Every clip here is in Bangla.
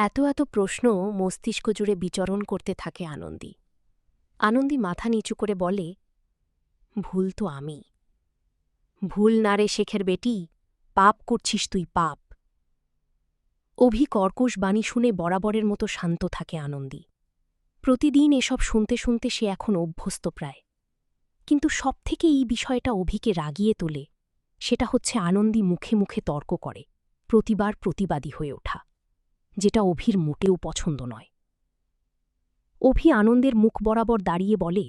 এত এত প্রশ্ন মস্তিষ্ক জুড়ে বিচরণ করতে থাকে আনন্দী। আনন্দী মাথা নিচু করে বলে, ভুল তো আমি। ভুল না রে শেখের বেটি, পাপ করছিস তুই, পাপ। অভি কর্কশ বাণী শুনে বরাবরের মতো শান্ত থাকে আনন্দী। প্রতিদিন এসব শুনতে শুনতে সে এখন অভ্যস্ত প্রায়। কিন্তু সবথেকে এই বিষয়টা অভিকে রাগিয়ে তোলে, সেটা হচ্ছে আনন্দী মুখে মুখে তর্ক করে, প্রতিবার প্রতিবাদী হয়ে ওঠা, যেটা অভির মোটেও পছন্দ নয়। অভি আনন্দের মুখ বরাবর দাঁড়িয়ে বলে,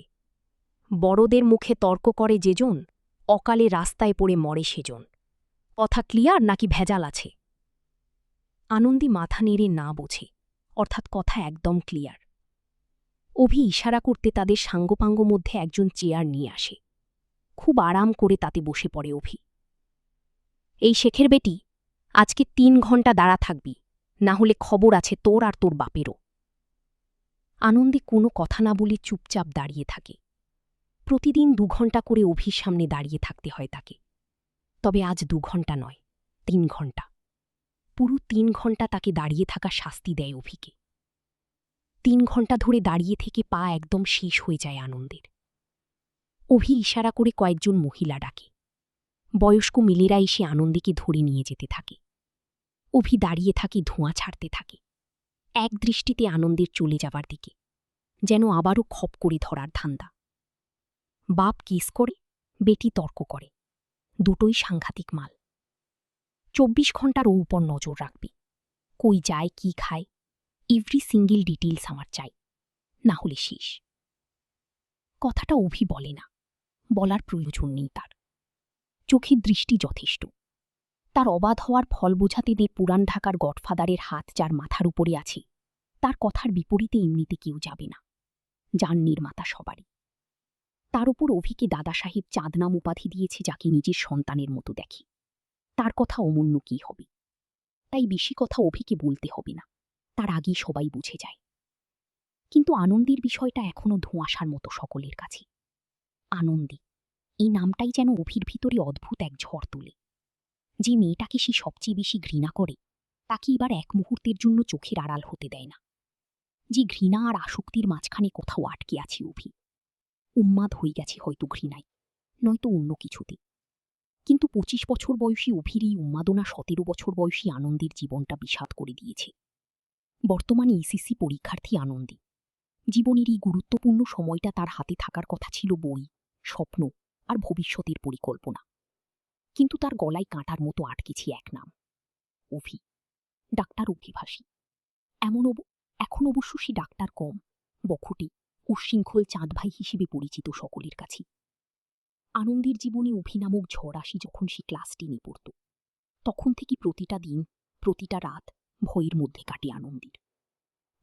বড়দের মুখে তর্ক করে যেজন, অকালে রাস্তায় পড়ে মরে সেজন। কথা ক্লিয়ার নাকি ভেজাল আছে? আনন্দী মাথা নেড়ে না বোঝে, অর্থাৎ কথা একদম ক্লিয়ার। অভি ইশারা করতে তাদের সাঙ্গপাঙ্গ মধ্যে একজন চেয়ার নিয়ে আসে। খুব আরাম করে তাতে বসে পড়ে অভি। এই শেখের বেটি, আজকে ৩ ঘণ্টা দাঁড়া থাকবি, না হলে খবর আছে তোর আর তোর বাপেরও। আনন্দী কোনো কথা না বলে চুপচাপ দাঁড়িয়ে থাকে। প্রতিদিন ২ ঘণ্টা করে অভির সামনে দাঁড়িয়ে থাকতে হয় তাকে। তবে আজ ২ ঘণ্টা নয়, ৩ ঘণ্টা। পুরো ৩ ঘণ্টা তাকে দাঁড়িয়ে থাকা শাস্তি দেয় অভিকে। ৩ ঘণ্টা ধরে দাঁড়িয়ে থেকে পা একদম শেষ হয়ে যায় আনন্দের। অভি ইশারা করে কয়েকজন মহিলা ডাকে। বয়স্ক মিলেরা এসে আনন্দীকে ধরে নিয়ে যেতে থাকে। অভি দাঁড়িয়ে থাকে, ধোঁয়া ছাড়তে থাকে, এক দৃষ্টিতে আনন্দের চলে যাবার দিকে, যেন আবারও খপ করে ধরার ধান্দা। বাপ কেস করে, বেটি তর্ক করে, দুটোই সাংঘাতিক মাল। ২৪ ঘণ্টার ও উপর নজর রাখবি। কই যায়, কি খায়, এভরি সিঙ্গেল ডিটেইলস আমার চাই, না হলে শেষ। কথাটা অভি বলে না, বলার প্রয়োজন নেই তার। চোখের দৃষ্টি যথেষ্ট। তার অবাধ হওয়ার ফল বোঝাতে দে পুরান ঢাকার গডফাদারের হাত যার মাথার উপরে আছে, তার কথার বিপরীতে এমনিতে কেউ যাবে না, যার নির্মাতা সবারই। তার উপর অভিকে দাদা সাহেব চাঁদনাম উপাধি দিয়েছে, যাকে নিজের সন্তানের মতো দেখে। তার কথা অমূল্য কী হবে, তাই বেশি কথা অভিকে বলতে হবে না, তার আগেই সবাই বুঝে যায়। কিন্তু আনন্দের বিষয়টা এখনও ধোঁয়াশার মতো সকলের কাছে। আনন্দী, এই নামটাই যেন অভির ভিতরে অদ্ভুত এক ঝড় তোলে। যে মেয়েটাকে সে সবচেয়ে বেশি ঘৃণা করে, তাকে এবার এক মুহূর্তের জন্য চোখের আড়াল হতে দেয় না। যে ঘৃণা আর আসক্তির মাঝখানে কোথাও আটকে আছে অভি। উন্মাদ হয়ে গেছে হয়তো ঘৃণায়, নয়তো অন্য কিছুতে। কিন্তু ২৫ বছর বয়সী অভির এই উন্মাদনা ১৭ বছর বয়সী আনন্দের জীবনটা বিষাদ করে দিয়েছে। বর্তমানে এসএসসি পরীক্ষার্থী আনন্দী। জীবনের এই গুরুত্বপূর্ণ সময়টা তার হাতে থাকার কথা ছিল বই, স্বপ্ন আর ভবিষ্যতের পরিকল্পনা। কিন্তু তার গলায় কাঁটার মতো আটকেছে এক নাম, অভি। ডাক্তার অভিভাষী। এখন অবশ্য সে ডাক্তার কম, বখটে, উচ্ছৃঙ্খল চাঁদভাই হিসেবে পরিচিত সকলের কাছে। আনন্দের জীবনে অভি নামক ঝড় আসি যখন সে ক্লাস 10-এ পড়ত। তখন থেকে প্রতিটা দিন, প্রতিটা রাত ভয়ের মধ্যে কাটে আনন্দের।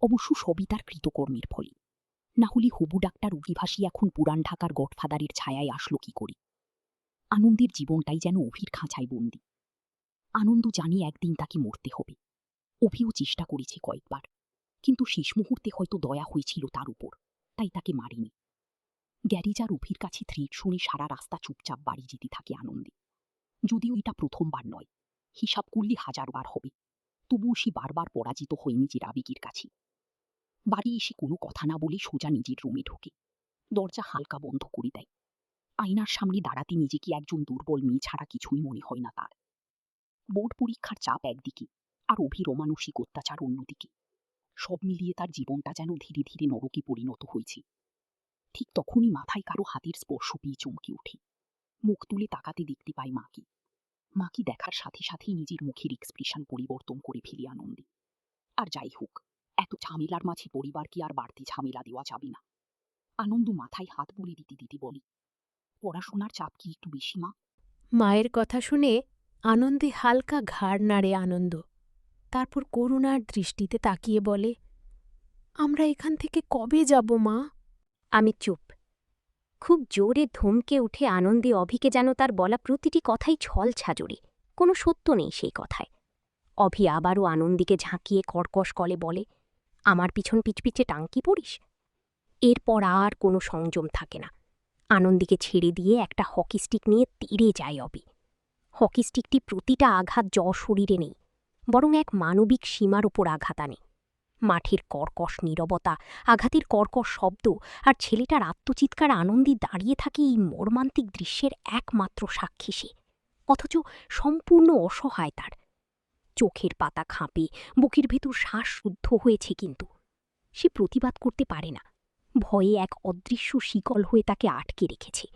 অবশ্য সবই তার কৃতকর্মের ফলে, না হলে হবু ডাক্তার অভিভাষী এখন পুরান ঢাকার গডফাদারের ছায়ায় আসলো কি করে। আনন্দের জীবনটাই যেন অভির খাঁচায় বন্দি। আনন্দ জানে একদিন তাকে মরতে হবে। অভিও চেষ্টা করেছে কয়েকবার, কিন্তু শেষ মুহূর্তে হয়তো দয়া হয়েছিল তার উপর, তাই তাকে মারেনি। গ্যারেজ আর অভির কাছে থ্রেট শুনে সারা রাস্তা চুপচাপ বাড়ি যেতে থাকে আনন্দে। যদিও এটা প্রথমবার নয়, হিসাব করলে ১০০০ বার হবে, তবুও সে বারবার পরাজিত হয় নিজের আবেগের কাছে। বাড়ি এসে কোনো কথা না বলে সোজা নিজের রুমে ঢোকে, দরজা হালকা বন্ধ করে দেয়। আয়নার সামনে দাঁড়াতে নিজেকে একজন দুর্বল মেয়ে ছাড়া কিছুই মনে হয় না তার। বোর্ড পরীক্ষার চাপ একদিকে, আর অভির অমানসিক অত্যাচার অন্যদিকে। সব মিলিয়ে তার জীবনটা যেন ধীরে ধীরে নরকে পরিণত হয়েছে। ঠিক তখনই মাথায় কারো হাতের স্পর্শ পেয়ে চমকে ওঠে। মুখ তুলে তাকাতে দেখতে পায় মাকে। মাকে দেখার সাথে সাথেই নিজের মুখের এক্সপ্রেশন পরিবর্তন করে ফেলে আনন্দে। আর যাই হোক, এত ঝামেলার মাঝে পরিবারকে আর বাড়তি ঝামেলা দেওয়া যাবে না। আনন্দ মাথায় হাত বলে দিতে দিতে বলে, পড়াশোনার চাপ কি একটু বেশি মা? মায়ের কথা শুনে আনন্দে হালকা ঘাড় নাড়ে আনন্দ। তারপর করুণার দৃষ্টিতে তাকিয়ে বলে, আমরা এখান থেকে কবে যাব মা? আমি চুপ। খুব জোরে ধমকে উঠে আনন্দে অভিকে যেন তার বলা প্রতিটি কথাই ছল ছাজরে, কোনো সত্য নেই সেই কথায়। অভি আবারও আনন্দীকে ঝাঁকিয়ে কর্কশ কলে বলে, আমার পিছন পিছপিছে টাঙ্কি পড়িস? এরপর আর কোনো সংযম থাকে না। আনন্দীকে ছেড়ে দিয়ে একটা হকি স্টিক নিয়ে তীরে যায় অভি। হকি স্টিকটি প্রতিটা আঘাত শরীরে নেই, বরং এক মানবিক সীমার ওপর আঘাত আনে। মাঠের কর্কশ নীরবতা, আঘাতের কর্কশ শব্দ আর ছেলেটার আত্মচিৎকার আনন্দে দাঁড়িয়ে থাকে এই মর্মান্তিক দৃশ্যের একমাত্র সাক্ষী সে, অথচ সম্পূর্ণ অসহায় তার। চোখের পাতা খাঁপে, বুকের ভেতর শ্বাস রুদ্ধ হয়েছে, কিন্তু সে প্রতিবাদ করতে পারে না। ভয়ে এক অদৃশ্য শিকল হয়ে তাকে আটকে রেখেছে।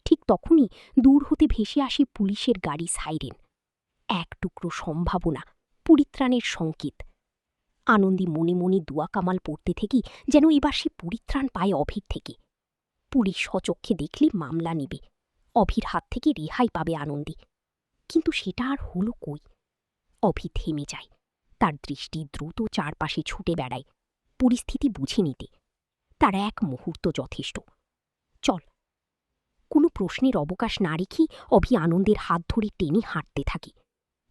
ঠিক তখনই দূর হতে ভেসে আসে পুলিশের গাড়ি সাইরেন। এক টুকরো সম্ভাবনা, পরিত্রাণের সংকেত। আনন্দী মনে মনে দুয়া কামাল পড়তে থেকেই যেন এবার সে পরিত্রাণ পায় অভির থেকে। পুলিশ সচক্ষে দেখলে মামলা নেবে, অভির হাত থেকে রেহাই পাবে আনন্দী। কিন্তু সেটা আর হলো কই? অভি থেমে যায়, তার দৃষ্টি দ্রুত চারপাশে ছুটে বেড়ায়, পরিস্থিতি বুঝে নিতে। তার এক মুহূর্ত যথেষ্ট। চল। কোনো প্রশ্নের অবকাশ না রেখেই অভি আনন্দের হাত ধরে টেনে হাঁটতে থাকে,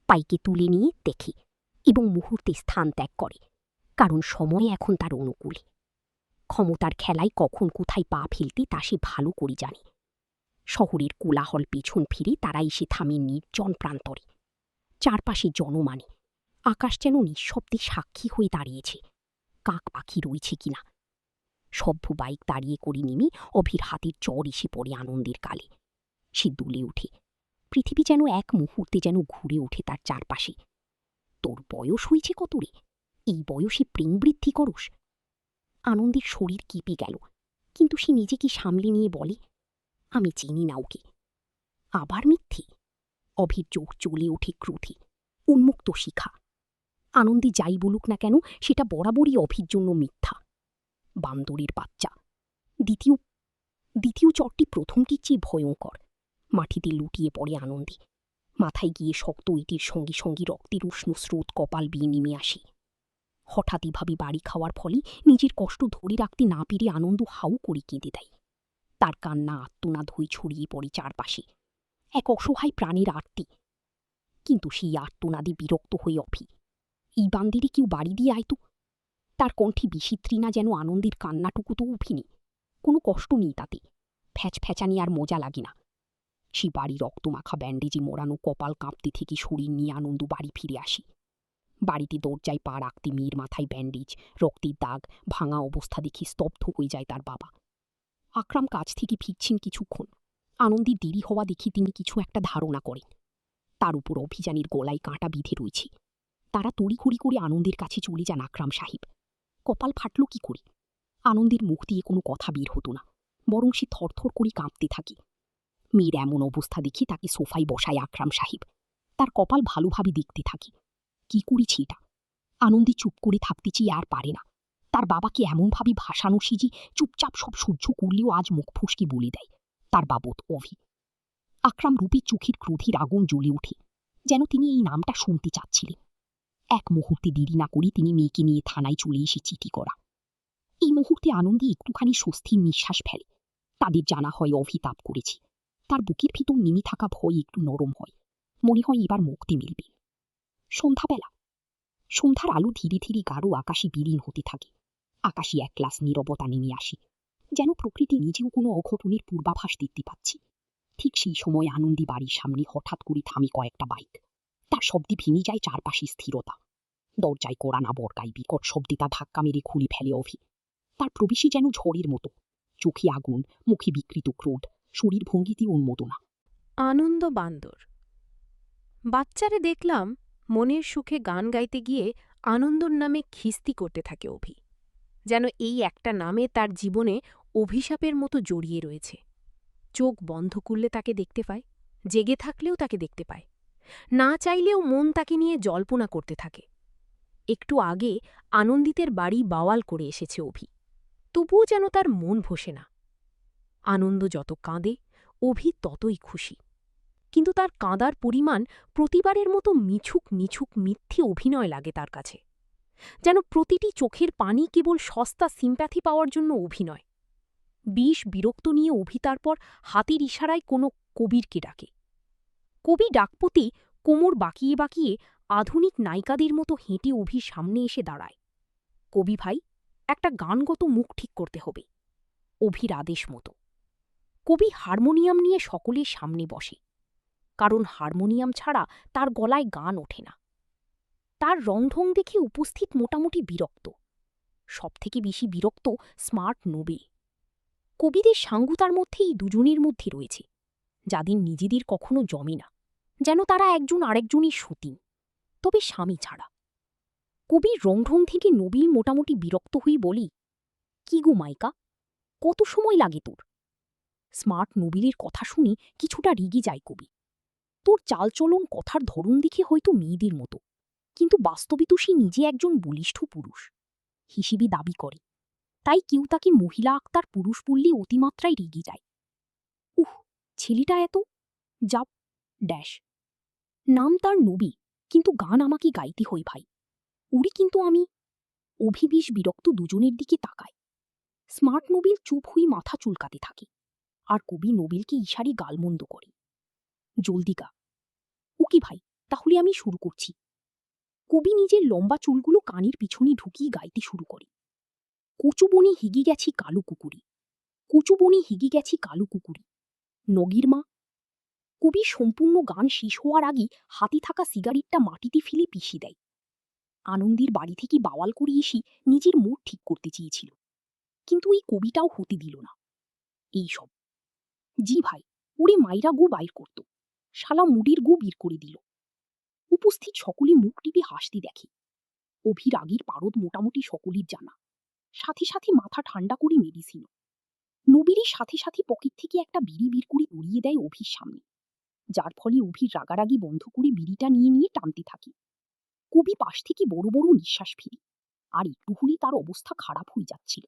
পাইকে তুলে নিয়ে দেখে এবং মুহূর্তে স্থান ত্যাগ করে, কারণ সময় এখন তার অনুকূলে। ক্ষমতার খেলায় কখন কোথায় পা ফেলতে তা সে ভালো করে জানে। শহরের কোলাহল পেছন ফিরে তারা এসে থামে নির্জন প্রান্তরে। চারপাশে জনমানে, আকাশ যেন নিঃশব্দে সাক্ষী হয়ে দাঁড়িয়েছে, কাক পাখি রয়েছে কিনা। সভ্য বাইক দাঁড়িয়ে করে নেমে অভির হাতের চর এসে পড়ে আনন্দের গালে। সে দুলে ওঠে, পৃথিবী যেন এক মুহূর্তে যেন ঘুরে ওঠে তার চারপাশে। তোর বয়স হয়েছে কত রে? এই বয়সে প্রেম বৃদ্ধি করস? আনন্দের শরীর কেঁপে গেল, কিন্তু সে নিজেকে সামলে নিয়ে বলে, আমি চিনি না ওকে। আবার মিথ্যে? অভির চোখ জ্বলে ওঠে ক্রোধে, উন্মুক্ত শিখা। আনন্দী যাই বলুক না কেন, সেটা বরাবরই অভির জন্য মিথ্যা। বান্দরের বাচ্চা। দ্বিতীয় চরটি প্রথমটির চেয়ে ভয়ঙ্কর। মাটিতে লুটিয়ে পড়ে আনন্দী, মাথায় গিয়ে শক্ত ইটের সঙ্গে সঙ্গে রক্তের উষ্ণ স্রোত কপাল বেয়ে নেমে আসে। হঠাৎ এভাবে বাড়ি খাওয়ার ফলে নিজের কষ্ট ধরে রাখতে না পেরে আনন্দ হাউ করে কেঁদে দেয়। তার কান্না আত্মনাদ হয়ে ছড়িয়ে পড়ে চারপাশে, এক অসহায় প্রাণের আর্তি। কিন্তু সেই আর্তনাদে বিরক্ত হয়ে অভি, এই বান্দিরে কেউ বাড়ি দিয়ে আয়তো। তার কণ্ঠে বিচিত্রিনা যেন আনন্দের কান্নাটুকু তো উঠিনি, কোনো কষ্ট নেই তাতে, ফ্যাচফ্যাচানি আর মজা লাগে না। সে বাড়ি রক্তমাখা ব্যান্ডেজে মোড়ানো কপাল কাঁপতে থেকে শরীর নিয়ে আনন্দ বাড়ি ফিরে আসি। বাড়িতে দরজায় পা রাখতে মেয়ের মাথায় ব্যান্ডেজ, রক্তের দাগ, ভাঙা অবস্থা দেখে স্তব্ধ হয়ে যায় তার বাবা। আকরাম কাছ থেকে ফিরছেন কিছুক্ষণ, আনন্দের দেরি হওয়া দেখে তিনি কিছু একটা ধারণা করেন। তার উপর অভিযানের গলায় কাঁটা বিঁধে রয়েছে। তারা তড়িঘড়ি করে আনন্দের কাছে চলে যান আকরাম সাহেব। কপাল ফাটল কি করে? আনন্দের মুখ দিয়ে কোনো কথা বের হতো না, বরং সে থরথর করে কাঁপতে থাকে। মেয়ের এমন অবস্থা দেখে তাকে সোফায় বসায় আকরাম সাহেব। তার কপাল ভালোভাবে দেখতে থাকে। কি করেছি এটা? আনন্দী চুপ করে থাকতে চেয়ে আর পারে না। তার বাবাকে এমনভাবে ভাসানো সিজি চুপচাপ সব সহ্য করলেও আজ মুখ ফসকে বলে দেয়, তার বাবদ অভি। আকরাম রূপে চোখের ক্রোধের আগুন জ্বলে ওঠে, যেন তিনি এই নামটা শুনতে চাচ্ছিলেন। এক মুহূর্তে দেরি না করে তিনি মেয়েকে নিয়ে থানায় চলে এসে চিঠি করা। এই মুহূর্তে আনন্দী একটুখানি স্বস্তির নিঃশ্বাস ফেলে। তাদের জানা হয় অভি তাপ করেছে। তার বুকের ভিতর নেমে থাকা ভয় একটু নরম হয়, মনে হয় এবার মুক্তি মিলবে। সন্ধ্যাবেলা, সন্ধ্যার আলো ধীরে ধীরে গাঢ় আকাশে বিলীন হতে থাকে। আকাশে এক গ্লাস নীরবতা নেমে আসে, যেন প্রকৃতি নিজেও কোনো অঘটনের পূর্বাভাস দেখতে পাচ্ছে। ঠিক সেই সময় আনন্দী বাড়ির সামনে হঠাৎ করে থামে কয়েকটা বাইক। তার শব্দে ভেঙে যায় চারপাশে স্থিরতা। দরজায় কড়া না বরকায় বিকট শব্দে তা ধাক্কা মেরে খুলে ফেলে অভি। তার প্রবেশে যেন ঝড়ের মতো, চোখে আগুন, মুখে বিকৃত ক্রোধ, শরীর ভঙ্গিতে উন্মোদনা। আনন্দ বান্দর। বাচ্চারে দেখলাম মনের সুখে গান গাইতে গিয়ে আনন্দর নামে খিস্তি করতে থাকে অভি, যেন এই একটা নামে তার জীবনে অভিশাপের মতো জড়িয়ে রয়েছে। চোখ বন্ধ করলে তাকে দেখতে পায়, জেগে থাকলেও তাকে দেখতে পায়, না চাইলেও মন তাকে নিয়ে জল্পনা করতে থাকে। একটু আগে আনন্দিতের বাড়ি বাওয়াল করে এসেছে অভি, তবুও যেন তার মন ভসে না। আনন্দ যত কাঁদে, অভি ততই খুশি। কিন্তু তার কাঁদার পরিমাণ প্রতিবারের মতো মিছুক নিছুক মিথ্যে অভিনয় লাগে তার কাছে, যেন প্রতিটি চোখের পানি কেবল সস্তা সিম্প্যাথি পাওয়ার জন্য অভিনয়। বিরক্ত নিয়ে অভি তারপর হাতের ইশারায় কোনো কবিরকে ডাকে। কবি ডাকপতি কোমর বাঁকিয়ে বাঁকিয়ে আধুনিক নায়িকাদের মতো হেঁটে অভির সামনে এসে দাঁড়ায়। কবি ভাই, একটা গানগত মুখ ঠিক করতে হবে। অভির আদেশ মতো কবি হারমোনিয়াম নিয়ে সকলের সামনে বসে, কারণ হারমোনিয়াম ছাড়া তার গলায় গান ওঠে না। তার রংঢং দেখে উপস্থিত মোটামুটি বিরক্ত। সবথেকে বেশি বিরক্ত স্মার্ট নোবেল। কবিদের সাঙ্গু তার মধ্যে এই দুজনের মধ্যে রয়েছে, যাদের নিজেদের কখনো জমে না, যেন তারা একজন আরেকজনের সতীন, তবে স্বামী ছাড়া। কবির রংঢং থেকে নবীন মোটামুটি বিরক্ত হয়ে বলি, কি গো মাইকা, কত সময় লাগে তোর? স্মার্ট নবীলের কথা শুনে কিছুটা রেগে যায় কবি। তোর চালচলন কথার ধরন দেখে হয়তো মেয়েদের মতো, কিন্তু বাস্তবে তো সে নিজে একজন বলিষ্ঠ পুরুষ হিসেবে দাবি করে, তাই কেউ তাকে মহিলা আক্তার পুরুষ বললে অতিমাত্রায় রেগে যায়। উহ, ছেলেটা এত জাপ ড্যাশ। নাম তার নবী, কিন্তু গান আমাকে গাইতে হয় ভাই। উড়ি কিন্তু আমি। অভিবেশ বিরক্ত দুজনের দিকে তাকায়। স্মার্ট নোবেল চুপ হয়ে মাথা চুলকাতে থাকে, আর কবি নোবেলকে ইশারে গালমন্দ করে। জলদি গা। ওকে ভাই, তাহলে আমি শুরু করছি। কবি নিজের লম্বা চুলগুলো কানের পিছনে ঢুকিয়ে গাইতে শুরু করে। কচু বনে হিগে গেছি কালো কুকুরি, কচু বনে হিগে গেছি কালো কুকুরি, নগির মা। কবি সম্পূর্ণ গান শেষ হওয়ার আগে হাতে থাকা সিগারেটটা মাটিতে ফেলে পিষি দেয়। আনন্দের বাড়ি থেকে বাওয়াল করে এসে নিজের মুড ঠিক করতে চেয়েছিল, কিন্তু এই কবিটাও হতে দিল না। এইসব জি ভাই, ওরে মাইরা গো বাইর করত, শালা মুডির গো বের করে দিল। উপস্থিত সকলে মুখ টিপে হাসতে দেখে। অভির আগের পারদ মোটামুটি সকলের জানা, সাথে সাথে মাথা ঠান্ডা করে মেডিসিন। নবীরের সাথে সাথে পকেট থেকে একটা বিড়ি বের করে উড়িয়ে দেয় অভির সামনে, যার ফলে অভির রাগারাগি বন্ধ করে বিড়িটা নিয়ে নিয়ে টানতে থাকে। কবি পাশ থেকে বড় বড় নিঃশ্বাস ফেলে, আর একটু হলেই তার অবস্থা খারাপ হয়ে যাচ্ছিল।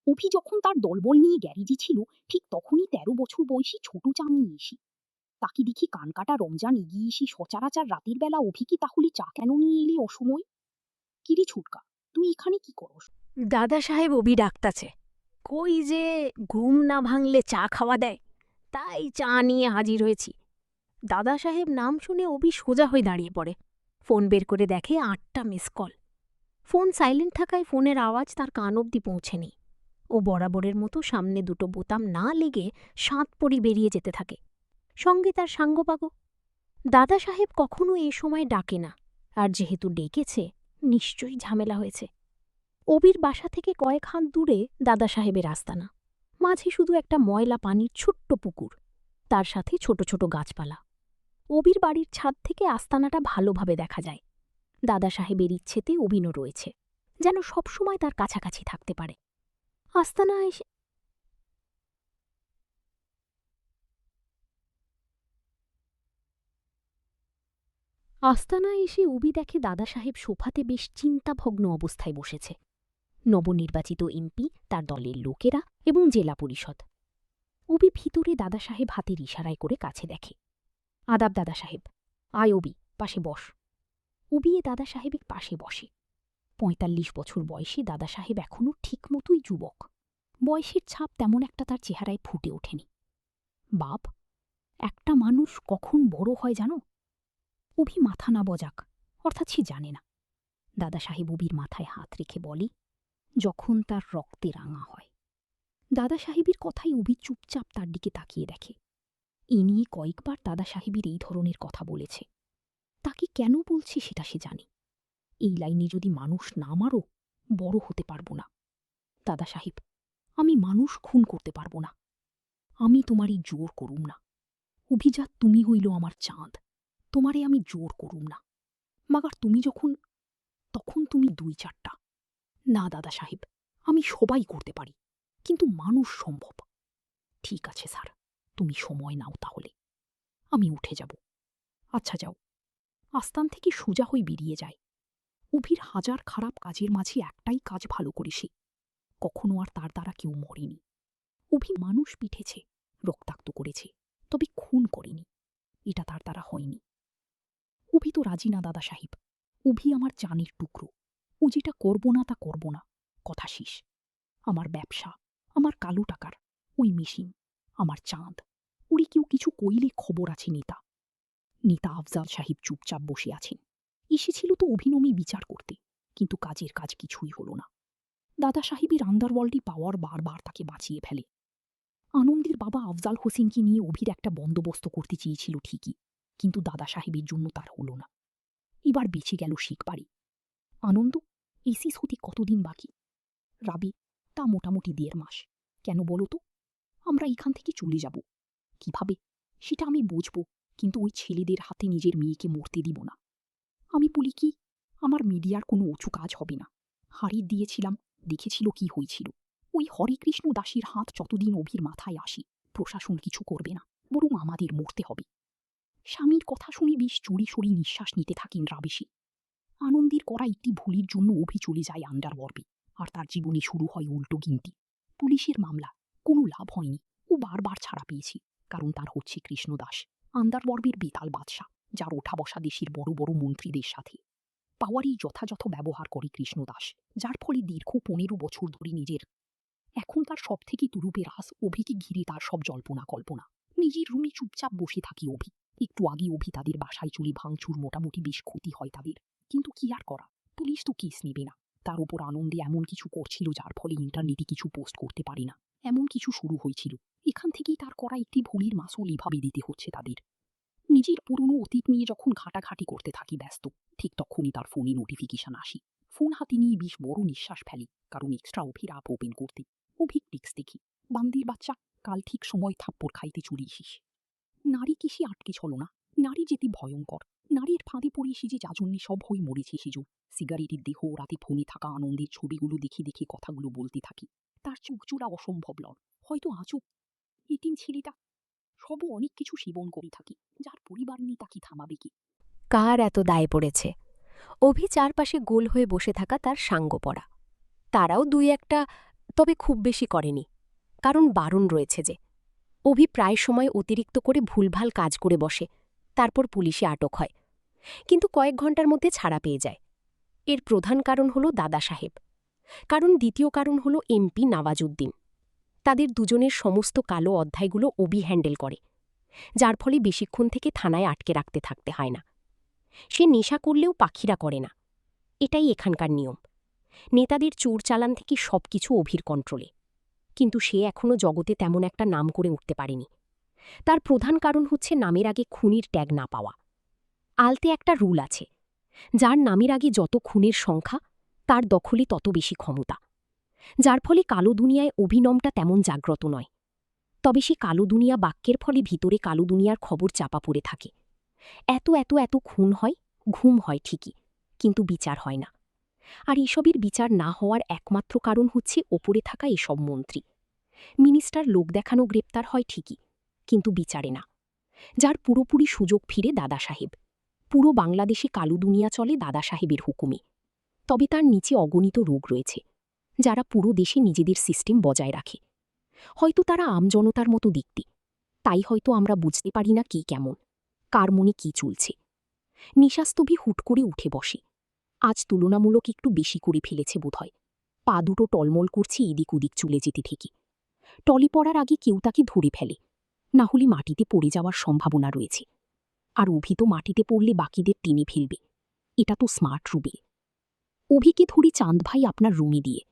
অভি যখন তার দলবল নিয়ে গ্যারেজে ছিল, ঠিক তখনই ১৩ বছর বয়সী ছোট চাঁদ নিয়ে এসে তাকে দেখি কানকাটা রমজান এগিয়ে এসে সচারাচার রাতের বেলা অভিকে তাহলে চা কেন নিয়ে এলে অসময়? কিরে ছোটকা, তুই এখানে কি করস? দাদা সাহেব অভি ডাকতাছে, কই যে ঘুম না ভাঙলে চা খাওয়া দেয়, তাই চা নিয়ে হাজির হয়েছি। দাদা সাহেব নাম শুনে অভি সোজা হয়ে দাঁড়িয়ে পড়ে। ফোন বের করে দেখে ৮টা মিস কল। ফোন সাইলেন্ট থাকায় ফোনের আওয়াজ তার কান অব্দি পৌঁছেনি। ও বরাবরের মতো সামনে দুটো বোতাম না লেগে সাঁত পড়ি বেরিয়ে যেতে থাকে, সঙ্গে তার সাঙ্গপাগো। দাদা সাহেব কখনো এ সময় ডাকে না, আর যেহেতু ডেকেছে নিশ্চয়ই ঝামেলা হয়েছে। অবির বাসা থেকে কয়েক হাত দূরে দাদা সাহেবের আস্তানা, মাঝে শুধু একটা ময়লা পানির ছোট্ট পুকুর, তার সাথে ছোট ছোট গাছপালা। অবির বাড়ির ছাদ থেকে আস্তানাটা ভালোভাবে দেখা যায়। দাদা সাহেবের ইচ্ছেতে অবিনও রয়েছে, যেন সবসময় তার কাছাকাছি থাকতে পারে। আস্তানা এসে আস্তানায় এসে অবি দেখে দাদা সাহেব সোফাতে বেশ চিন্তাভগ্ন অবস্থায় বসেছে। নবনির্বাচিত এমপি, তার দলের লোকেরা এবং জেলা পরিষদ। অবি ভিতরে দাদা সাহেব হাতের ইশারায় করে কাছে দেখে। আদাব দাদা সাহেব, আয় অবি, পাশে বস। অবিয়ে দাদা সাহেবের পাশে বসে। ৪৫ বছর বয়সী দাদা সাহেব এখনও ঠিকমতোই যুবক। বয়সের ছাপ তেমন একটা তার চেহারায় ফুটে ওঠেনি। বাপ, একটা মানুষ কখন বড় হয় জানো? অভি মাথা না বজাক, অর্থাৎ সে জানে না। দাদা সাহেব অবির মাথায় হাত রেখে বলে, যখন তার রক্তে রাঙা হয়। দাদা সাহেবের কথাই অভি চুপচাপ তার দিকে তাকিয়ে দেখে। এ নিয়ে কয়েকবার দাদা সাহেবের এই ধরনের কথা বলেছে। তাকে কেন বলছে সেটা সে জানে। এই লাইনে যদি মানুষ না মারো, বড় হতে পারব না। দাদা সাহেব, আমি মানুষ খুন করতে পারব না। আমি তোমারই জোর করুম না। অভিজাত তুমি হইল আমার চাঁদ, তোমারে আমি জোর করুম না। মাগার তুমি যখন, তখন তুমি ২-৪টা। না দাদা সাহেব, আমি সবাই করতে পারি, কিন্তু মানুষ সম্ভব। ঠিক আছে স্যার, তুমি সময় নাও তাহলে, আমি উঠে যাব। আচ্ছা যাও। আস্তান থেকে সোজা হয়ে বেরিয়ে যায়। অভির হাজার খারাপ কাজের মাঝে একটাই কাজ ভালো করে সে, কখনো আর তার দ্বারা কেউ মরেনি। অভি মানুষ পিঠেছে, রক্তাক্ত করেছে, তবে খুন করেনি। এটা তার দ্বারা হয়নি। অভি তো রাজি না দাদা সাহেব। অভি আমার জানের টুকরো। ও যেটা করব না তা করব না, কথা শেষ। আমার ব্যবসা, আমার কালো টাকার ওই মেশিন, আমার চাঁদ, ওরে কেউ কিছু কইলে খবর আছে নেতা। নেতা আফজাল সাহেব চুপচাপ বসে আছেন। এসেছিল তো অভিনমী বিচার করতে, কিন্তু কাজের কাজ কিছুই হল না। দাদা সাহেবের আন্ডারওয়ার্ল্ডি পাওয়ার বারবার তাকে বাঁচিয়ে ফেলে। আনন্দের বাবা আফজাল হোসেনকে নিয়ে অভির একটা বন্দোবস্ত করতে চেয়েছিল ঠিকই, কিন্তু দাদা সাহেবের জন্য তার হল না। এবার বেঁচে গেল শিখ বাড়ি। আনন্দ, এসিস হতে কতদিন বাকি? রাবি, তা মোটামুটি 1.5 মাস। কেন বলো তো? আমরা এখান থেকে চলে যাব। কিভাবে সেটা আমি বুঝব, কিন্তু ওই ছেলেদের হাতে নিজের মেয়েকে মরতে দিব না। আমি বলি কি, আমার মিডিয়ার কোনো উঁচু কাজ হবে না। হারিয়ে দিয়েছিলাম, দেখেছিল কি হয়েছিল। ওই হরেকৃষ্ণ দাসীর হাত যতদিন অভির মাথায় আসি, প্রশাসন কিছু করবে না, বরং আমাদের মরতে হবে। স্বামীর কথা শুনে বেশ চুরি সরি নিঃশ্বাস নিতে থাকেন রাবেশি। আনন্দের করা একটি ভুলের জন্য অভি চলে যায় আন্ডারওয়ার্ল্ডে, আর তার জীবনে শুরু হয় উল্টো গিনতি। পুলিশের মামলা, কোনো লাভ হয়নি। ও বারবার ছাড়া পেয়েছে, কারণ তার হচ্ছে কৃষ্ণদাস, আন্ডারওয়ার্ল্ডের বেতাল বাদশাহ, যার ওঠা বসা দেশের বড় বড় মন্ত্রীদের সাথে। পাওয়ারই যথাযথ ব্যবহার করে কৃষ্ণদাস, যার ফলে দীর্ঘ 15 বছর ধরে নিজের। এখন তার সব থেকে তুরুপের আস অভিকে ঘিরে তার সব জল্পনা কল্পনা। নিজের রুমে চুপচাপ বসে থাকি অভি। একটু আগে অভি তাদের বাসায় চলে ভাঙচুর, মোটামুটি বেশ ক্ষতি হয় তাদের। কিন্তু কি আর করা, পুলিশ তো কেস নেবে না। তার উপর আনন্দে এমন কিছু করছিল যার ফলে ইন্টারনেটে কিছু পোস্ট করতে পারি না, এমন কিছু শুরু হয়েছিল। এখান থেকেই তার করা একটি ভুলের মাসুল এভাবে দিতে হচ্ছে তাদের। নিজের পুরনো অতীত নিয়ে যখন ঘাটাঘাটি করতে থাকি ব্যস্ত, ঠিক তখনই তার ফোনে নোটিফিকেশন আসি। ফোন হাতে নিয়ে বেশ বড় নিঃশ্বাস ফেলি, কারণ এক্সট্রা অভির অ্যাপ ওপেন করতে। অভিক টেক্সট দেখি, বান্দির বাচ্চা, কাল ঠিক সময় থাপ্পড় খাইতে চলে এসিস। নারী কিসে আটকে চলো না, নারী যেতে ভয়ঙ্কর। নারীর ফাঁদে পড়ে এসে যে যাজন্যে সব হয়ে মরেছে সেজো। সিগারেটের দেহ, রাতে ফোনে থাকা আনন্দের ছবিগুলো দেখে দেখে কথাগুলো বলতে থাকি। তার চোখ জোড়া অসম্ভব লড়, হয়তো আজও এতিম ছেলেটা। সবও অনেক কিছু সেবন করে থাকি, যার পরিবার নেই তাকে থামাবে কি? কার এত দায় পড়েছে? অভি চারপাশে গোল হয়ে বসে থাকা তার সাঙ্গ পড়া। তারাও দুই একটা, তবে খুব বেশি করেনি, কারণ বারণ রয়েছে যে। অভি প্রায় সময় অতিরিক্ত করে ভুলভাল কাজ করে বসে, তারপর পুলিশে আটক হয়, কিন্তু কয়েক ঘন্টার মধ্যে ছাড়া পেয়ে যায়। এর প্রধান কারণ হল দাদা সাহেব, কারণ দ্বিতীয় কারণ হল এমপি নওয়াজউদ্দিন। তাদের দুজনের সমস্ত কালো অধ্যায়গুলো অভি হ্যান্ডেল করে, যার ফলে বেশিক্ষণ থেকে থানায় আটকে রাখতে থাকতে হয় না। সে নেশা করলেও পাখিরা করে না, এটাই এখানকার নিয়ম। নেতাদের চোর চালান থেকে সবকিছু অভির কন্ট্রোলে, কিন্তু সে এখনও জগতে তেমন একটা নাম করে উঠতে পারেনি। তার প্রধান কারণ হচ্ছে নামের আগে খুনির ট্যাগ না পাওয়া। আলতে একটা রুল আছে, যার নামের আগে যত খুনের সংখ্যা, তার দখলে তত বেশি ক্ষমতা, যার ফলে কালো দুনিয়ায় অভিনমটা তেমন জাগ্রত নয়। তবে সে কালো দুনিয়া বাক্যের ফলে ভিতরে কালো দুনিয়ার খবর চাপা পড়ে থাকে। এত এত এত খুন হয়, ঘুম হয় ঠিকই, কিন্তু বিচার হয় না। আর এসবের বিচার না হওয়ার একমাত্র কারণ হচ্ছে ওপরে থাকা এসব মন্ত্রী। মিনিস্টার লোক দেখানো গ্রেপ্তার হয় ঠিকই, কিন্তু বিচারে না। যার পুরোপুরি সুযোগ ফিরে দাদা সাহেব। পুরো বাংলাদেশে কালো দুনিয়া চলে দাদা সাহেবের হুকুমে। তবে তার নিচে অগণিত রোগ রয়েছে, যারা পুরো দেশে নিজেদের সিস্টেম বজায় রাখে। হয়তো তারা আমজনতার মতো দেখতে, তাই হয়তো আমরা বুঝতে পারি না কে কেমন, কার মনে কী চলছে। নিশাস্তবি হুট করে উঠে বসে। আজ তুলনামূলক একটু বেশি করে ফেলেছে বোধহয়। পা দুটো টলমল করছে এদিক ওদিক চলে যেতে থেকে। টলি পড়ার আগে কেউ তাকে ধরে ফেলে, না হলে মাটিতে পড়ে যাওয়ার সম্ভাবনা রয়েছে। আর অভি তো মাটিতে পড়লে বাকিদের টেনে ফেলবে, এটা তো স্মার্ট রুবেল। অভিকে ধরি চাঁদ ভাই আপনার রুমে দিয়ে।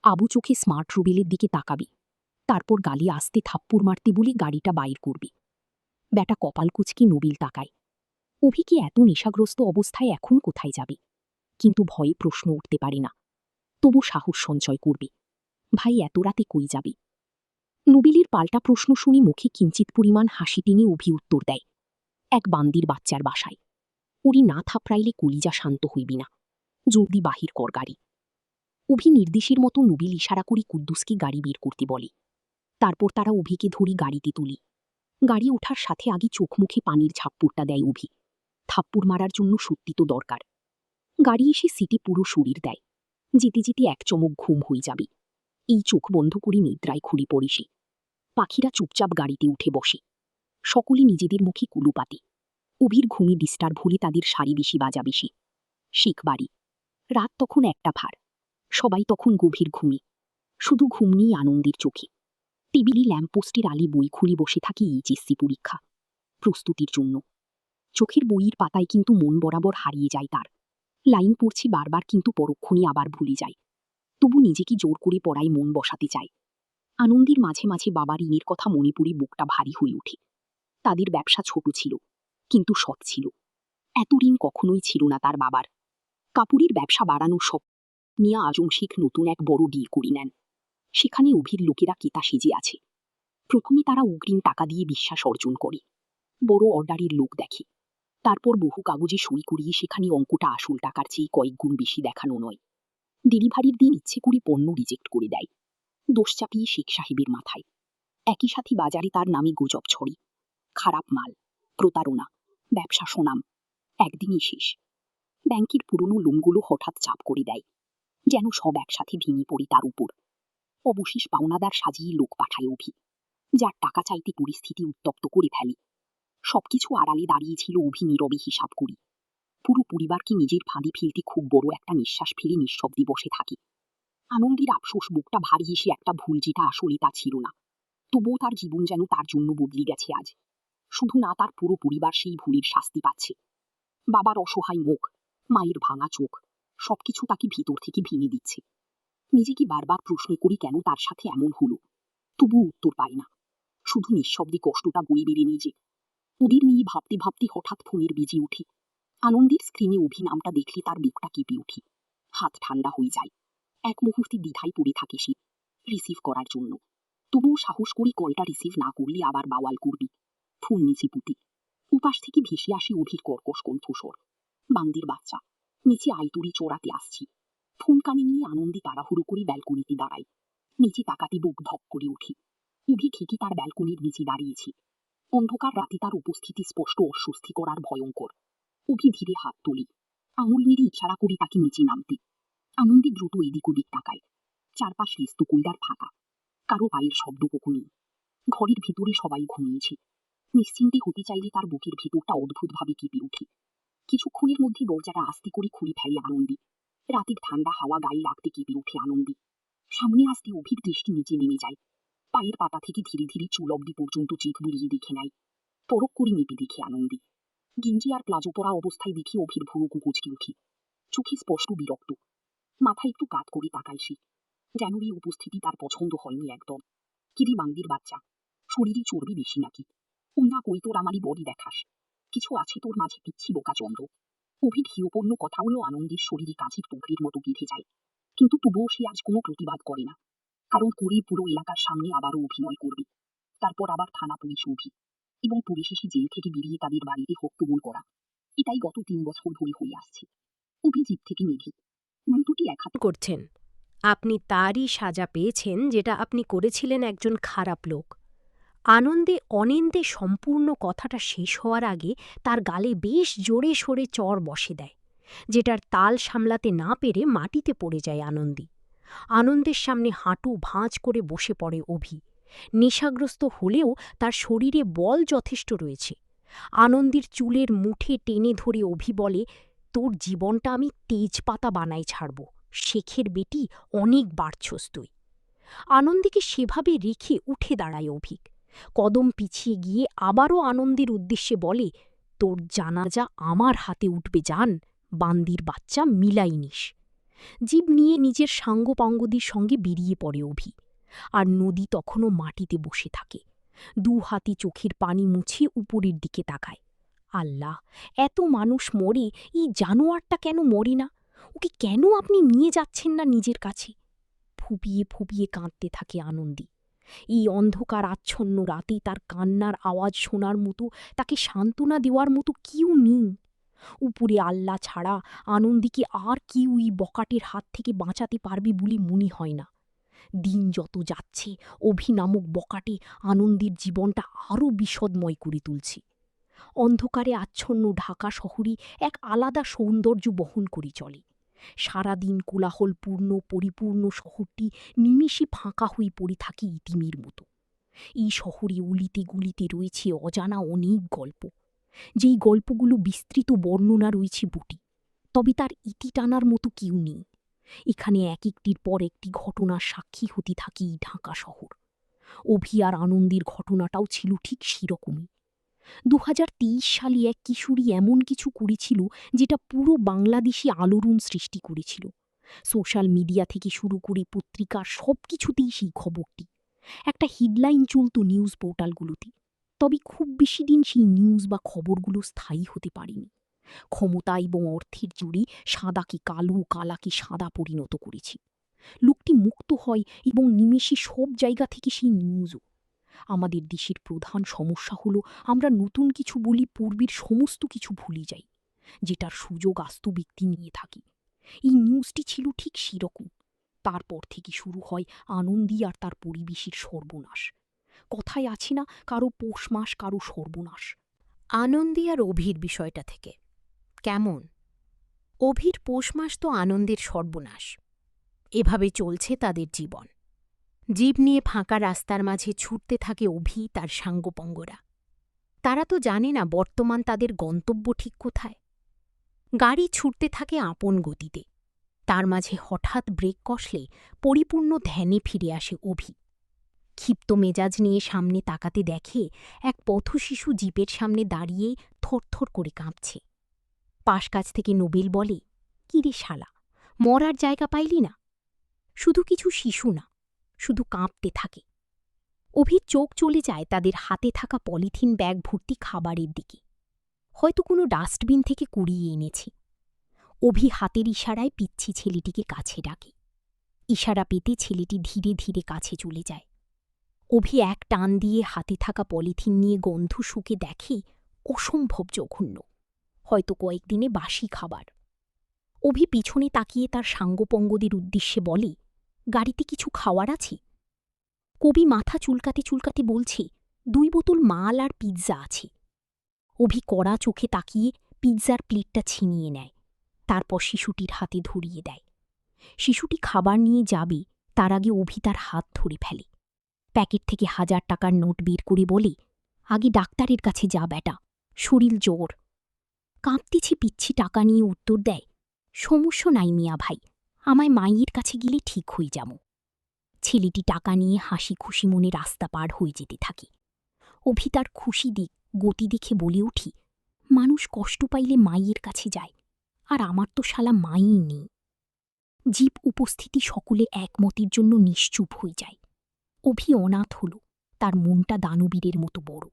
আবু চোখে স্মার্ট রুবেলের দিকে তাকাবে, তারপর গালি আসতে থাপ্পড় মারতে বলে গাড়িটা বাইর করবে। ব্যাটা কপাল কুচকে নবিল তাকায়। অভিকে এত নেশাগ্রস্ত অবস্থায় এখন কোথায় যাবে? কিন্তু ভয়ে প্রশ্ন উঠতে পারে না, তবু সাহস সঞ্চয় করবে। ভাই এত রাতে কই যাবে? নবিলের পাল্টা প্রশ্ন শুনে মুখে কিঞ্চিত পরিমাণ হাসি টেনে অভি উত্তর দেয়, এক বান্দির বাচ্চার বাসায়। ওরি না থাপড়াইলে কলিজা শান্ত হইবি না, জলদি বাহির কর গাড়ি। অভি নির্দেশের মতো নবিল ইশারা করে কুদ্দুসকে গাড়ি বের করতে বলে। তারপর তারা অভিকে ধরি গাড়িতে তুলি। গাড়ি ওঠার সাথে আগে চোখ মুখে পানির ঝাপ্পুরটা দেয় অভি। থাপ্পুর মারার জন্য সত্যি তো দরকার। গাড়ি এসে সিটে পুরো শরীর দেয়। যেতে যেতে এক চমক ঘুম হয়ে যাবে। এই চোখ বন্ধ করে নিদ্রায় খুলে পড়ে সে। পাখিরা চুপচাপ গাড়িতে উঠে বসে, সকলে নিজেদের মুখে কুলু পাতে। অভির ঘুমে ডিস্টার্ব হলে তাদের সারি বেশি বাজাবে সে। শেখ বাড়ি। রাত তখন একটা ভার। সবাই তখন গভীর ঘুমে, শুধু ঘুম নেই আনন্দের চোখে। টেবিলে ল্যাম্পপোস্টের আলি বই খুলে বসে থাকে এইচএসসি পরীক্ষা প্রস্তুতির জন্য। চোখের বইয়ের পাতায় কিন্তু মন বরাবর হারিয়ে যায় তার। লাইন পড়ছে বারবার, কিন্তু পরক্ষণে আবার ভুলে যায়। তবু নিজেকে জোর করে পড়ায় মন বসাতে চায়। আনন্দের মাঝে মাঝে বাবার ঋণের কথা মনে পড়ে বুকটা ভারী হয়ে ওঠে। তাদের ব্যবসা ছোট ছিল, কিন্তু সৎ ছিল। এত ঋণ কখনোই ছিল না তার বাবার। কাপড়ের ব্যবসা বাড়ানোর সব মিয়া আজম শেখ নতুন এক বড় ডিল করে নেন। সেখানে অভির লোকেরা কেতা সেজে আছে। প্রথমে তারা অগ্রিম টাকা দিয়ে বিশ্বাস অর্জন করে, বড় অর্ডারের লোক দেখে। তারপর বহু কাগজে সই করিয়ে সেখানে অঙ্কটা আসল টাকার চেয়ে কয়েক গুণ বেশি দেখানো নয়। ডেলিভারির দিন ইচ্ছে করে পণ্য রিজেক্ট করে দেয়, দোষ চাপিয়ে শেখ সাহেবের মাথায়। একই সাথে বাজারে তার নামে গুজব ছড়ে, খারাপ মাল, প্রতারণা, ব্যবসা সুনাম। একদিনই শেষ। ব্যাংকের পুরনো লোনগুলো হঠাৎ চাপ করে দেয়, যেন সব একসাথে ভেঙে পড়ে তার উপর। অবশেষ পাওনাদার সাজিয়ে লোক পাঠায় অভি, যার টাকা চাইতে পরিস্থিতি উত্তপ্ত করে ফেলে। সবকিছু আড়ালে দাঁড়িয়েছিল অভি, নীরবে হিসাব করি। পুরো পরিবারকে নিজের ফাঁদে ফেলতে খুব বড় একটা নিঃশ্বাস ফেলে নিঃশব্দে বসে থাকে। আনন্দের আফসোস বুকটা ভারী এসে একটা ভুল যেটা আসলে তা ছিল না। তবুও তার জীবন যেন তার জন্য বদলে গেছে আজ। শুধু না, তার পুরো পরিবার সেই ভুলের শাস্তি পাচ্ছে। বাবার অসহায় মুখ, মায়ের ভাঙা চোখ, সবকিছু তাকে ভিতর থেকে ভেঙে দিচ্ছে। নিজেকে বারবার প্রশ্ন করি কেন তার সাথে এমন হলো, তবু উত্তর পাই না। শুধু নিঃশব্দে কষ্টটা বয়ে বেড়ে নিজে। ওদের নিয়ে ভাবতে ভাবতে হঠাৎ ফোনের বেজে ওঠে। আনন্দের স্ক্রিনে অভি নামটা দেখলে তার বুকটা কেঁপে ওঠে, হাত ঠান্ডা হয়ে যায়। এক মুহূর্তে দ্বিধায় পড়ে থাকে সে রিসিভ করার জন্য। তবুও সাহস করে কলটা রিসিভ না করলে আবার বাওয়াল করবে। ফোন নিচে পুঁতে উপাস থেকে ভেসে আসে অভির কর্কশ কণ্ঠস্বর, বান্দির বাচ্চা, নিচে আইতুরি চড়াতে আসছি। ফোন কানে নিয়ে আনন্দে তাড়াহুড়ো করে ব্যালকনিতে দাঁড়ায়। নিচে তাকাতে বুক ধক করে ওঠে। অভি ঠিকই তার ব্যালকনির নিচে দাঁড়িয়েছে। অন্ধকার রাতে তার উপস্থিতি স্পষ্ট অস্বস্তিকর আর ভয়ঙ্কর। অভি ধীরে হাত তোলে, আঙুল নেড়ে ইশারা করে তাকে নিচে নামতে। আনন্দে দ্রুত এদিক ওদিক তাকায়। চারপাশ রেস্তকুলদার ফাঁকা, কারো পায়ের শব্দ নেই। ঘরের ভেতরে সবাই ঘুমিয়েছে। নিশ্চিন্তে হতে চাইলে তার বুকের ভেতরটা অদ্ভুতভাবে কেঁপে ওঠে। কিছুক্ষণের মধ্যে দরজাটা আস্তে করে খুলে ফেলে আনন্দে। রাতের ঠান্ডা হাওয়া গায়ে লাগতে কেঁপে ওঠে আনন্দে। সামনে আসতে অভির দৃষ্টি নিচে নেমে যায়। পায়ের পাতা থেকে ধীরে ধীরে চুল অব্দি পর্যন্ত চেক বুলিয়ে দেখে নেয়। পরক করে মেপে দেখে আনন্দে। গেঞ্জি আর প্লাজো পরা অবস্থায় দেখে অভির ভুরু কুঁচকে ওঠে। চোখে স্পষ্ট বিরক্ত, মাথা একটু কাত করে তাকায় সে। যেন এই উপস্থিতি তার পছন্দ হয়নি একদম। কিরি বান্দির বাচ্চা, শরীরে চর্বি বেশি নাকি? না কই তোর আমারই বডি দেখাস, কিছু আছে তোর মাঝে পিচ্ছি বোকাচন্দ্র। অভির হিয়পূর্ণ কথাগুলো আনন্দের শরীরে কাছের টুকরির মতো গেঁথে যায়। কিন্তু তবুও সে আজ কোনো প্রতিবাদ করে না, কারণ করে পুরো এলাকার সামনে আবারও অভিনয় করবে। তারপর আবার থানা পুলিশ অভি, এবং পরিশেষে জেল থেকে বেরিয়ে তাদের বাড়িতে হট্টগোল করা। এটাই গত 3 বছর ধরে হয়ে আসছে। অভিজিৎ থেকে নিভে মন্তুটি এক হাতে করছেন। আপনি তারই সাজা পেয়েছেন যেটা আপনি করেছিলেন একজন খারাপ লোক। আনন্দে অনিন্দে সম্পূর্ণ কথাটা শেষ হওয়ার আগে তার গালে বেশ জোরে সোরে চড় বসে দেয়, যেটার তাল সামলাতে না পেরে মাটিতে পড়ে যায় আনন্দী। আনন্দের সামনে হাঁটু ভাঁজ করে বসে পড়ে অভি। নেশাগ্রস্ত হলেও তার শরীরে বল যথেষ্ট রয়েছে। আনন্দীর চুলের মুঠে টেনে ধরে অভি বলে, তোর জীবনটা আমি তেজপাতা বানাই ছাড়ব। শেখের বেটি, অনেক বাড়ছস তুই। আনন্দীকে সেভাবে রেখে উঠে দাঁড়ায় অভিক। কদম পিছিয়ে গিয়ে আবারও আনন্দীর উদ্দেশ্যে বলে, তোর জানাজা আমার হাতে উঠবে জান, বান্দির বাচ্চা মিলাই নিস। জীব নিয়ে নিজের সাঙ্গপাঙ্গদের সঙ্গে বেরিয়ে পড়ে অভি। আর নদী তখনও মাটিতে বসে থাকে, 2 হাতে চোখের পানি মুছে উপরের দিকে তাকায়। আল্লাহ, এত মানুষ মরে, এই জানোয়ারটা কেন মরে না? ওকে কেন আপনি নিয়ে যাচ্ছেন না নিজের কাছে? ফুপিয়ে ফুপিয়ে কাঁদতে থাকে আনন্দী। এই অন্ধকার আচ্ছন্ন রাতে তার কান্নার আওয়াজ শোনার মতো, তাকে সান্ত্বনা দেওয়ার মতো কেউ নেই। উপরে আল্লাহ ছাড়া আনন্দীকে আর কেউ এই বকাটের হাত থেকে বাঁচাতে পারবে বলে মনে হয় না। দিন যত যাচ্ছে অভি নামক বকাটে আনন্দীর জীবনটা আরও বিষদময় করে তুলছে। অন্ধকারে আচ্ছন্ন ঢাকা শহরে এক আলাদা সৌন্দর্য বহন করে চলে। সারাদিন কোলাহলপূর্ণ পরিপূর্ণ শহরটি নিমেষে ফাঁকা হয়ে পড়ে থাকে ইতিমের মতো। এই শহরে উলিতে গুলিতে রয়েছে অজানা অনেক গল্প, যেই গল্পগুলো বিস্তৃত বর্ণনা রয়েছে বটে, তবে তার ইতি টানার মতো কেউ নেই। এখানে এক একটির পর একটি ঘটনার সাক্ষী হতে থাকে এই ঢাকা শহর। অভি আর আনন্দের ঘটনাটাও ছিল ঠিক সেরকমই। 2023 সালে এক কিশোরী এমন কিছু করেছিল যেটা পুরো বাংলাদেশে আলোড়ন সৃষ্টি করেছিল। সোশ্যাল মিডিয়া থেকে শুরু করে পত্রিকার সব কিছুতেই সেই খবরটি একটা হেডলাইন চলত নিউজ পোর্টালগুলোতে। তবে খুব বেশি দিন সেই নিউজ বা খবরগুলো স্থায়ী হতে পারেনি। ক্ষমতা এবং অর্থের জুড়ি সাদাকে কালো, কালাকে সাদা পরিণত করেছি। লোকটি মুক্ত হয় এবং নিমেষে সব জায়গা থেকে সেই নিউজও। আমাদের দেশের প্রধান সমস্যা হলো আমরা নতুন কিছু বলি, পূর্বের সমস্ত কিছু ভুলে যাই, যেটার সুযোগ আস্ত ব্যক্তি নিয়ে থাকি। এই নিউজটি ছিল ঠিক সেরকম। তারপর থেকে শুরু হয় আনন্দী আর তার পরিবেশের সর্বনাশ। কথায় আছে না, কারো পৌষ মাস কারো সর্বনাশ। আনন্দী আর অভির বিষয়টা থেকে কেমন? অভির পৌষ মাস তো আনন্দের সর্বনাশ। এভাবে চলছে তাদের জীবন। জীব নিয়ে ফাঁকা রাস্তার মাঝে ছুটতে থাকে অভি তার সাঙ্গপঙ্গরা। তারা তো জানে না বর্তমান তাদের গন্তব্য ঠিক কোথায়। গাড়ি ছুটতে থাকে আপন গতিতে। তার মাঝে হঠাৎ ব্রেক কষলে পরিপূর্ণ ধ্যানে ফিরে আসে অভি। ক্ষিপ্ত মেজাজ নিয়ে সামনে তাকাতে দেখে এক পথশিশু জিপের সামনে দাঁড়িয়ে থরথর করে কাঁপছে। পাশ কাছ থেকে নোবেল বলে, কিরে শালা, মরার জায়গা পাইলি না? শুধু কিছু শিশু না, শুধু কাঁপতে থাকে। অভির চোখ চলে যায় তাদের হাতে থাকা পলিথিন ব্যাগ ভর্তি খাবারের দিকে। হয়তো কোনো ডাস্টবিন থেকে কুড়িয়ে এনেছে। অভি হাতের ইশারায় পিচ্ছি ছেলেটিকে কাছে ডাকে। ইশারা পেতে ছেলেটি ধীরে ধীরে কাছে চলে যায়। অভি এক টান দিয়ে হাতে থাকা পলিথিন নিয়ে গন্ধ শুকে দেখে অসম্ভব জঘন্য, হয়তো কয়েকদিনে বাসি খাবার। অভি পিছনে তাকিয়ে তার সাঙ্গপঙ্গদের উদ্দেশ্যে বলে, গাড়িতে কিছু খাওয়ার আছে? কবি মাথা চুলকাতে চুলকাতে বলছে, 2 বোতল মাল আর পিৎজা আছে। অভি কড়া চোখে তাকিয়ে পিৎজার প্লেটটা ছিনিয়ে নেয়, তারপর শিশুটির হাতে ধরিয়ে দেয়। শিশুটি খাবার নিয়ে যাবে, তার আগে অভি তার হাত ধরে ফেলে। প্যাকেট থেকে 1000 টাকার নোট বের করে বলে, আগে ডাক্তারের কাছে যা বেটা, শরীর জোর। কাঁপতেছে পিচ্ছি টাকা নিয়ে উত্তর দেয়, সমস্যা নাই মিয়া ভাই, আমায় মাইয়ের কাছে গেলে ঠিক হয়ে যাব। ছেলেটি টাকা নিয়ে হাসি খুশি মনে রাস্তা পার হয়ে যেতে থাকে। অভি তার খুশি দিক গতি দেখে বলে উঠি, মানুষ কষ্ট পাইলে মাইয়ের কাছে যায়, আর আমার তো শালা মাই নেই। জীব উপস্থিতি সকলে একমতের জন্য নিশ্চুপ হয়ে যায়। অভি অনাথ হল, তার মনটা দানবীরের মতো বড়।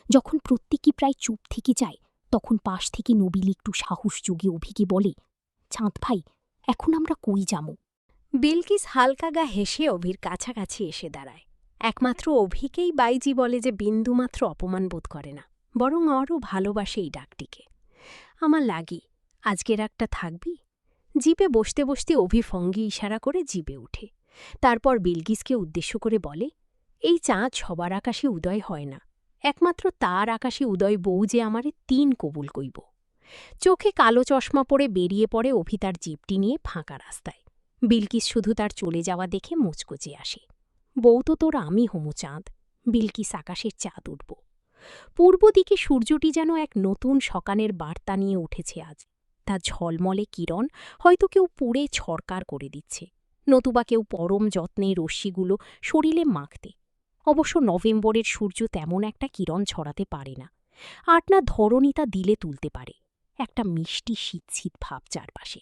যখন প্রত্যেকে প্রায় চুপ থেকে যায়, তখন পাশ থেকে নবিল একটু সাহস যোগে অভিকে বলে, চাঁদ ভাই, এখন আমরা কই যামো? বিলকিস হালকা গা হেসে অভির কাছাকাছি এসে দাঁড়ায়। একমাত্র অভিকেই বাইজি বলে যে বিন্দুমাত্র অপমান বোধ করে না, বরং আরও ভালোবাসে এই ডাকটিকে। আমার লাগি, আজকে রাগটা থাকবি? জিপে বসতে বসতে অভি ফঙ্গি ইশারা করে জিপে উঠে। তারপর বিলকিসকে উদ্দেশ্য করে বলে, এই চাঁদ সবার আকাশে উদয় হয় না, একমাত্র তার আকাশে উদয় বউ যে আমারে 3 কবুল কইব। চোখে কালো চশমা পরে বেরিয়ে পড়ে অভি তার জিপটি নিয়ে ফাঁকা রাস্তায়। বিলকিস শুধু তার চলে যাওয়া দেখে মুচকুচে আসে। বউ তো তোর আমি হমু চাঁদ, বিলকিস আকাশের চাঁদ উঠব। পূর্ব দিকে সূর্যটি যেন এক নতুন সকানের বার্তা নিয়ে উঠেছে আজ। তার ঝলমলে কিরণ হয়তো কেউ পুড়ে ছরকার করে দিচ্ছে, নতুবা কেউ পরম যত্নে রশ্মিগুলো শরীরে মাখতে। অবশ্য নভেম্বরের সূর্য তেমন একটা কিরণ ছড়াতে পারে না, আর না ধরণী তা দিলে তুলতে পারে। একটা মিষ্টি শীত শীত ভাব চারপাশে।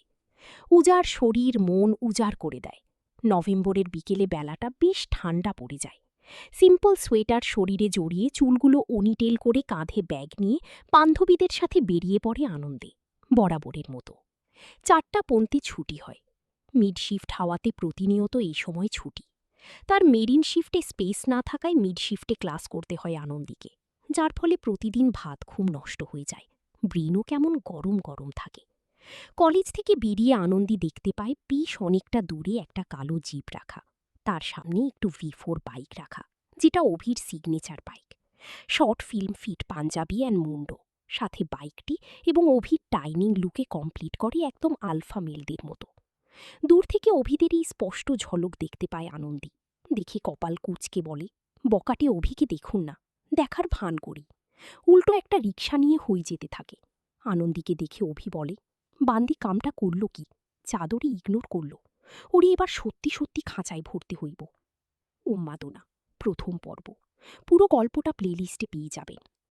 উজাড় শরীর মন উজাড় করে দেয়। নভেম্বরের বিকেলে বেলাটা বেশ ঠান্ডা পড়ে যায়। সিম্পল সোয়েটার শরীরে জড়িয়ে চুলগুলো অনিটেল করে কাঁধে ব্যাগ নিয়ে বান্ধবীদের সাথে বেরিয়ে পড়ে আনন্দে, বরাবরের মতো। 4টা ছুটি হয়। মিড শিফট হাওয়াতে প্রতিনিয়ত এই সময় ছুটি। তার মেরিন শিফটে স্পেস না থাকায় মিড শিফটে ক্লাস করতে হয় আনন্দীকে, যার ফলে প্রতিদিন ভাত ঘুম নষ্ট হয়ে যায়, ব্রেনও কেমন গরম গরম থাকে। কলেজ থেকে বেরিয়ে আনন্দী দেখতে পায় বেশ অনেকটা দূরে একটা কালো জিপ রাখা, তার সামনে একটু V4 বাইক রাখা, যেটা অভির signature bike. Short film feat Punjabi and Mundo, সাথে বাইকটি এবং অভির টাইনিং লুকে কমপ্লিট করে একদম আলফা মেলদের মতো। দূর থেকে অভিদের এই স্পষ্ট ঝলক দেখতে পায় আনন্দী। দেখে কপাল কুঁচকে বলে, বকাটে অভিকে দেখুন না, দেখার ভান করি। উল্টো একটা রিকশা নিয়ে হয়ে যেতে থাকে। আনন্দীকে দেখে অভি বলে, বান্দি কামটা করল কি, চাদরে ইগনোর করল, ওরে এবার সত্যি সত্যি খাঁচায় ভর্তি হইব। উন্মাদনা, প্রথম পর্ব। পুরো গল্পটা প্লেলিস্টে পেয়ে যাবেন।